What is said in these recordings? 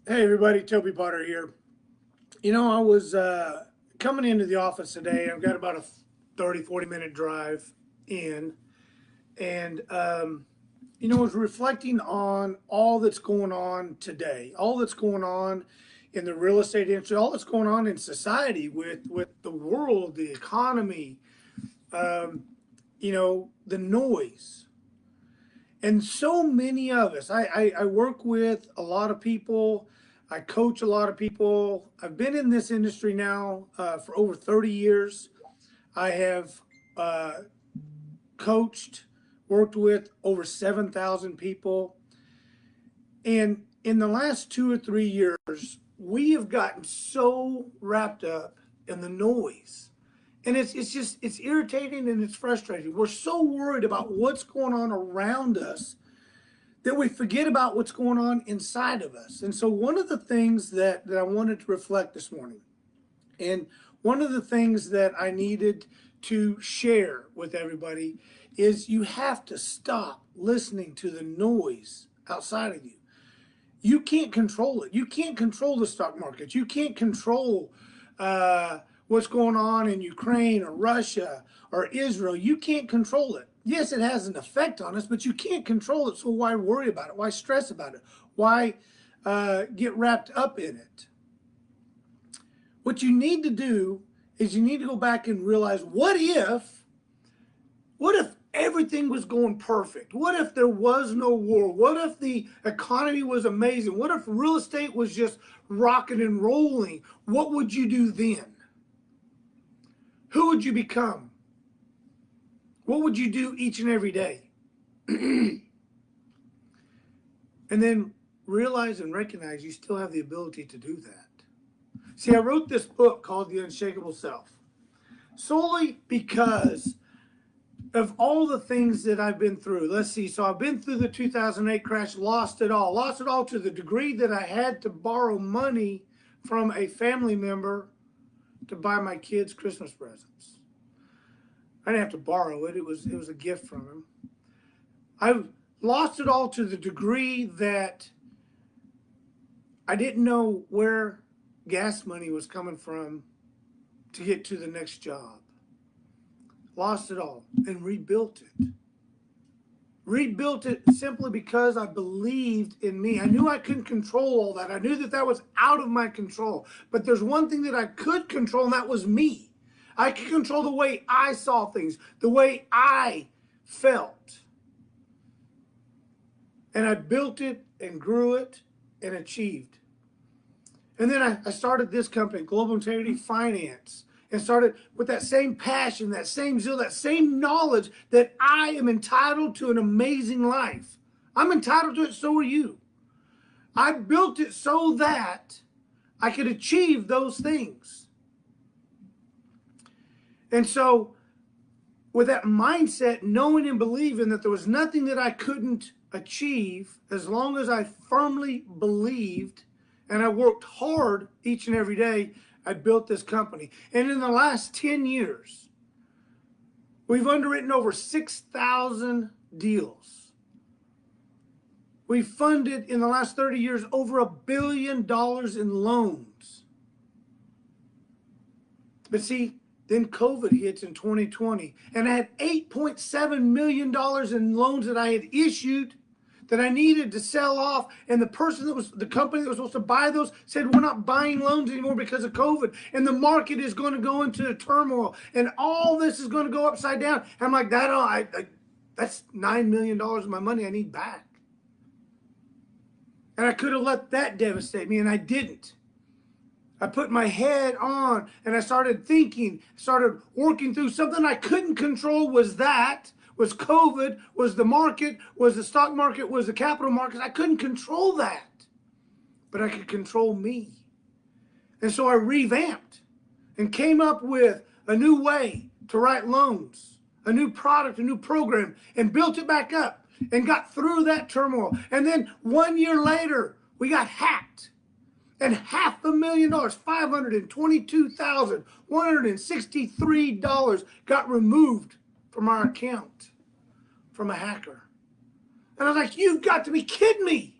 Hey everybody, Toby Potter here. I was coming into the office today. I've got about a 30-40 minute drive in, and I was reflecting on all that's going on today, all that's going on in the real estate industry, all that's going on in society with the world, the economy, the noise. And so many of us, I work with a lot of people. I coach a lot of people. I've been in this industry now for over 30 years. I have uh, coached, worked with over 7,000 people. And in the last 2 or 3 years, we have gotten so wrapped up in the noise. And it's irritating and it's frustrating. We're so worried about what's going on around us that we forget about what's going on inside of us. And so one of the things that I wanted to reflect this morning, and one of the things that I needed to share with everybody is you have to stop listening to the noise outside of you. You can't control it. You can't control the stock market. You can't control what's going on in Ukraine or Russia or Israel. You can't control it. Yes, it has an effect on us, but you can't control it. So why worry about it? Why stress about it? Why get wrapped up in it? What you need to do is you need to go back and realize what if everything was going perfect? What if there was no war? What if the economy was amazing? What if real estate was just rocking and rolling? What would you do then? Who would you become? What would you do each and every day? And then realize and recognize you still have the ability to do that. See, I wrote this book called The Unshakable Self solely because of all the things that I've been through. Let's see. So I've been through the 2008 crash, lost it all. Lost it all to the degree that I had to borrow money from a family member to buy my kids Christmas presents. I didn't have to borrow it. It was a gift from him. I lost it all to the degree that I didn't know where gas money was coming from to get to the next job. Lost it all and rebuilt it. Rebuilt it simply because I believed in me. I knew I couldn't control all that. I knew that that was out of my control. But there's one thing that I could control, and that was me. I could control the way I saw things, the way I felt. And I built it and grew it and achieved. And then I started this company, Global Integrity Finance, and started with that same passion, that same zeal, that same knowledge that I am entitled to an amazing life. I'm entitled to it, so are you. I built it so that I could achieve those things. And so, with that mindset, knowing and believing that there was nothing that I couldn't achieve as long as I firmly believed and I worked hard each and every day, I built this company. And in the last 10 years, we've underwritten over 6,000 deals. We've funded in the last 30 years over $1 billion in loans. But see, then COVID hits in 2020, and I had $8.7 million in loans that I had issued that I needed to sell off. And the company that was supposed to buy those said, we're not buying loans anymore because of COVID. And the market is going to go into a turmoil. And all this is going to go upside down. And I'm like, that's $9 million of my money I need back. And I could have let that devastate me, and I didn't. I put my head on and I started thinking, started working through something I couldn't control was COVID, was the market, was the stock market, was the capital markets. I couldn't control that, but I could control me. And so I revamped and came up with a new way to write loans, a new product, a new program, and built it back up and got through that turmoil. And then 1 year later, we got hacked. And $500,000, $522,163 got removed from our account from a hacker. And I was like, you've got to be kidding me.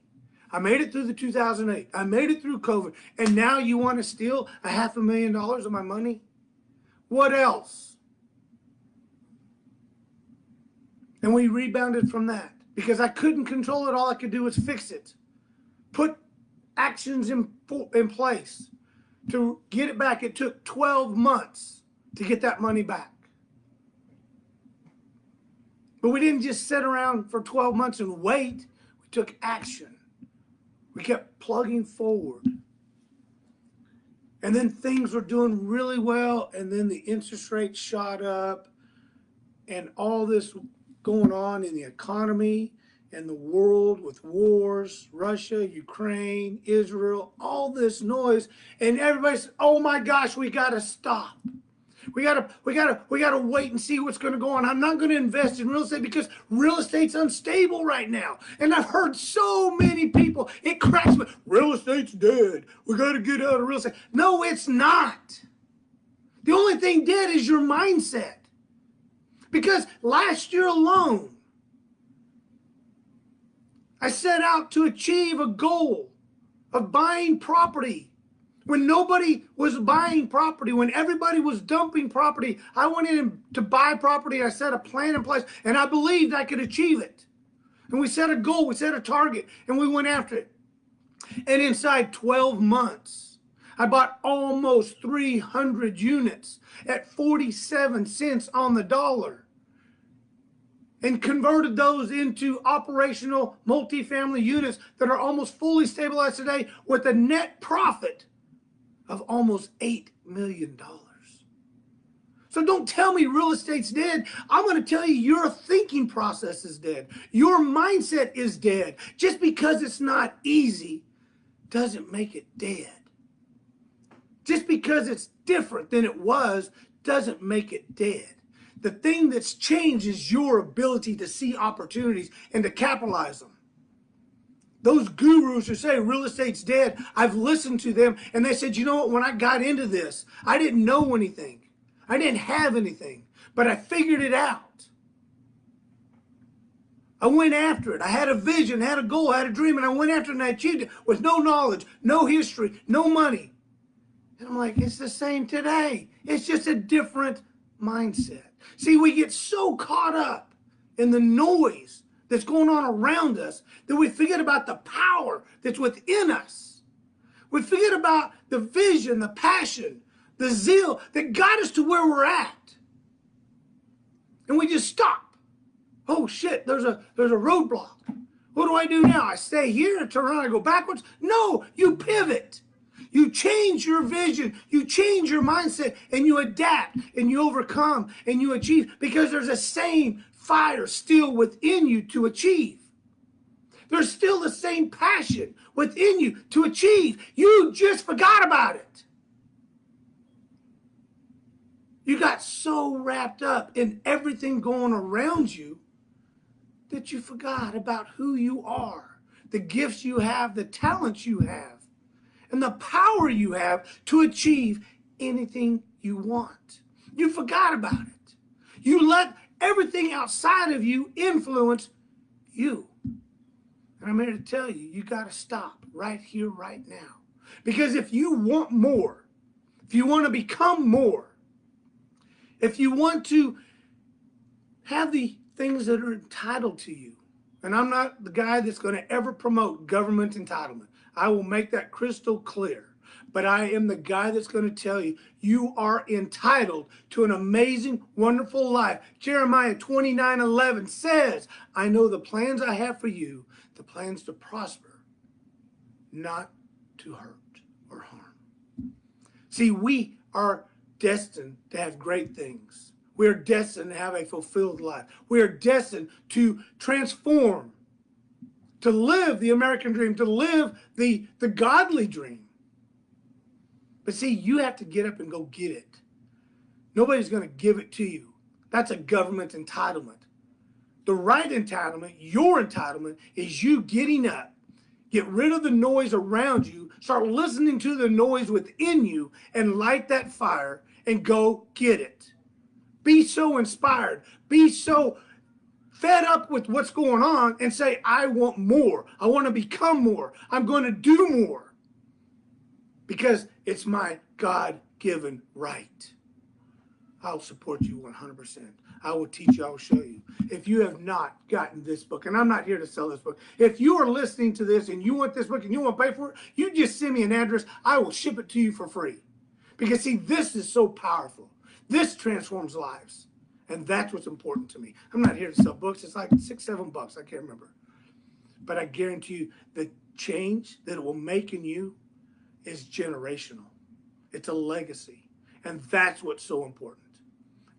I made it through the 2008. I made it through COVID. And now you want to steal $500,000 of my money? What else? And we rebounded from that because I couldn't control it. All I could do was fix it. Put actions in place to get it back. It took 12 months to get that money back. But we didn't just sit around for 12 months and wait. We took action. We kept plugging forward. And then things were doing really well, and then the interest rate shot up, and all this going on in the economy and the world with wars, Russia, Ukraine, Israel, all this noise, and everybody said, oh my gosh, we gotta stop. We gotta wait and see what's gonna go on. I'm not gonna invest in real estate because real estate's unstable right now. And I've heard so many people, it cracks me, real estate's dead. We gotta get out of real estate. No, it's not. The only thing dead is your mindset. Because last year alone, I set out to achieve a goal of buying property. When nobody was buying property, when everybody was dumping property, I went in to buy property. I set a plan in place, and I believed I could achieve it. And we set a goal, we set a target, and we went after it. And inside 12 months, I bought almost 300 units at 47 cents on the dollar and converted those into operational multifamily units that are almost fully stabilized today with a net profit of almost $8 million. So don't tell me real estate's dead. I'm going to tell you your thinking process is dead. Your mindset is dead. Just because it's not easy doesn't make it dead. Just because it's different than it was doesn't make it dead. The thing that's changed is your ability to see opportunities and to capitalize them. Those gurus who say real estate's dead, I've listened to them, and they said, you know what, when I got into this, I didn't know anything. I didn't have anything, but I figured it out. I went after it. I had a vision, had a goal, had a dream, and I went after it, and I achieved it with no knowledge, no history, no money. And I'm like, it's the same today. It's just a different mindset. See, we get so caught up in the noise that's going on around us that we forget about the power that's within us. We forget about the vision, the passion, the zeal that got us to where we're at. And we just stop. Oh shit, there's a roadblock. What do I do now? I stay here and turn around and go backwards? No, you pivot. You change your vision, you change your mindset, and you adapt, and you overcome, and you achieve, because there's a same fire still within you to achieve. There's still the same passion within you to achieve. You just forgot about it. You got so wrapped up in everything going around you that you forgot about who you are, the gifts you have, the talents you have, and the power you have to achieve anything you want. You forgot about it. You let everything outside of you influence you. And I'm here to tell you, you got to stop right here, right now. Because if you want more, if you want to become more, if you want to have the things that are entitled to you, and I'm not the guy that's going to ever promote government entitlement. I will make that crystal clear. But I am the guy that's going to tell you, you are entitled to an amazing, wonderful life. Jeremiah 29:11 says, I know the plans I have for you, the plans to prosper, not to hurt or harm. See, we are destined to have great things. We are destined to have a fulfilled life. We are destined to transform, to live the American dream, to live the godly dream. But see, you have to get up and go get it. Nobody's going to give it to you. That's a government entitlement. The right entitlement, your entitlement, is you getting up. Get rid of the noise around you. Start listening to the noise within you and light that fire and go get it. Be so inspired. Be so fed up with what's going on and say, I want more. I want to become more. I'm going to do more. Because it's my God-given right. I'll support you 100%. I will teach you. I will show you. If you have not gotten this book, and I'm not here to sell this book, if you are listening to this and you want this book and you want to pay for it, you just send me an address. I will ship it to you for free. Because, see, this is so powerful. This transforms lives. And that's what's important to me. I'm not here to sell books. It's like $6, $7. I can't remember. But I guarantee you the change that it will make in you is generational. It's a legacy. And that's what's so important.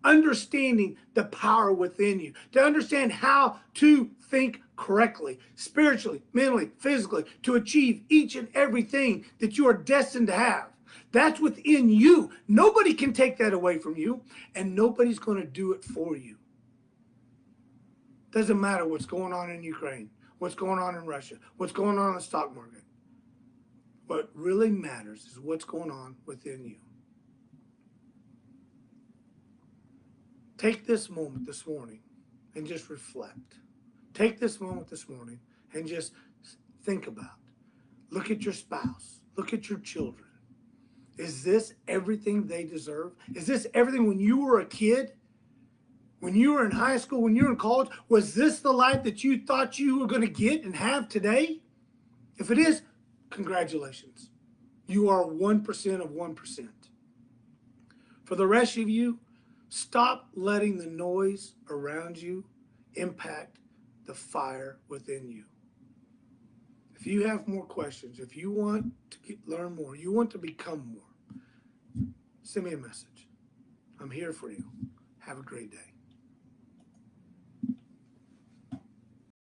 Understanding the power within you, to understand how to think correctly, spiritually, mentally, physically, to achieve each and everything that you are destined to have. That's within you. Nobody can take that away from you, and nobody's going to do it for you. Doesn't matter what's going on in Ukraine, what's going on in Russia, what's going on in the stock market. What really matters is what's going on within you. Take this moment this morning and just reflect. Take this moment this morning and just think about. Look at your spouse. Look at your children. Is this everything they deserve? Is this everything when you were a kid? When you were in high school, when you were in college? Was this the life that you thought you were going to get and have today? If it is, congratulations. You are 1% of 1%. For the rest of you, stop letting the noise around you impact the fire within you. If you have more questions, if you want to learn more, you want to become more, send me a message. I'm here for you. Have a great day.